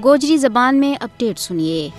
گوجری زبان میں اپڈیٹ سنیے۔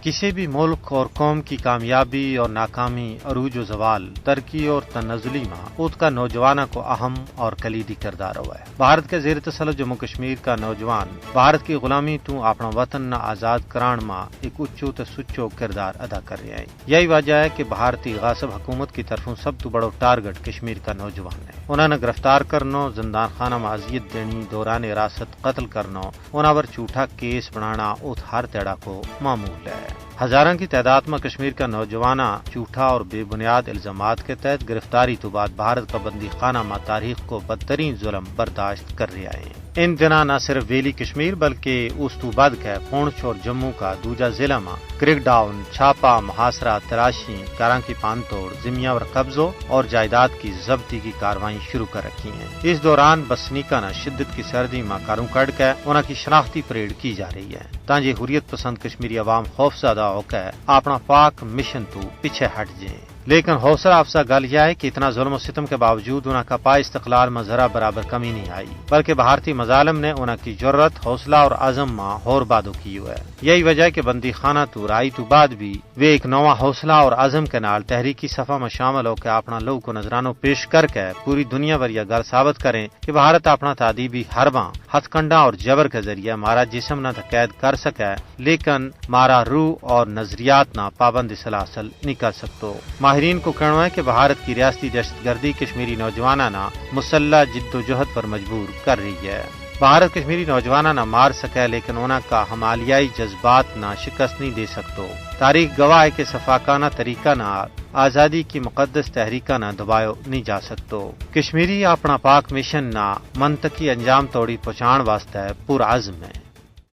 کسی بھی ملک اور قوم کی کامیابی اور ناکامی، عروج و زوال، ترقی اور تنزلی میں اس کا نوجوانہ کو اہم اور کلیدی کردار ہوا ہے۔ بھارت کے زیر تسلط جموں کشمیر کا نوجوان بھارت کی غلامی تو اپنا وطن نہ آزاد کران میں ایک اچو تے سچو کردار ادا کر رہے ہیں۔ یہی وجہ ہے کہ بھارتی غاصب حکومت کی طرفوں سب تو بڑا ٹارگٹ کشمیر کا نوجوان ہے۔ انہوں نے گرفتار کرنا، زندان خانہ میں اذیت دینی، دوران حراست قتل کرنا، انہوں پر جھوٹا کیس بنانا اس ہر تیڑا کو معمول ہے۔ ہزاروں کی تعداد میں کشمیر کا نوجوانہ جھوٹا اور بے بنیاد الزامات کے تحت گرفتاری تو بعد بھارت کا بندی خانہ میں تاریخ کو بدترین ظلم برداشت کر رہا ہے۔ ان دنوں نہ صرف ویلی کشمیر بلکہ اس تو بعد کے پونچھ اور جموں کا دوجا ضلع میں کریک ڈاؤن، چھاپا، محاصرہ، تلاشی، کاراں کی پان توڑ، زمینوں پر قبضوں اور جائیداد کی ضبطی کی کارروائیں شروع کر رکھی ہیں۔ اس دوران بسنیکا نہ شدت کی سردی میں کاروں کٹ کے انہوں کی شناختی پریڈ کی جا رہی ہے تاکہ حریت پسند کشمیری عوام خوفزدہ ہو کے اپنا پاک مشن تو پیچھے ہٹ جائیں۔ لیکن حوصلہ افزا گل یہ ہے کہ اتنا ظلم و ستم کے باوجود انہوں کا پا استقلال میں ذرا برابر کمی نہیں آئی، بلکہ بھارتی مظالم نے انہوں کی جرت، حوصلہ اور عزم میں اور بادو کی ہے۔ یہی وجہ ہے کہ بندی خانہ تو رائی تو بعد بھی وہ ایک نواں حوصلہ اور عزم کے نال تحریکی صفحہ میں شامل ہو کے اپنا لوگ کو نذرانوں پیش کر کے پوری دنیا پر یہ گل ثابت کریں کہ بھارت اپنا تعدیبی حرباں، ہتھ کنڈا اور جبر کے ذریعے مارا جسم نہ قید کر سکے لیکن مارا روح اور نظریات نہ پابند سلاسل نہیں کر سکتو۔ ماہرین کو کہنا ہے کہ بھارت کی ریاستی دہشت گردی کشمیری نوجوانہ نہ مسلح جد و جہد پر مجبور کر رہی ہے۔ بھارت کشمیری نوجوانہ نہ مار سکے لیکن انہوں کا ہمالیائی جذبات نہ شکست نہیں دے سکتو۔ تاریخ گواہ ہے کہ شفاقانہ طریقہ نہ آزادی کی مقدس تحریکہ نہ دباؤ نہیں جا سکتو۔ کشمیری اپنا پاک مشن نہ منطقی انجام توڑی پہنچان واسطے پرعزم ہے۔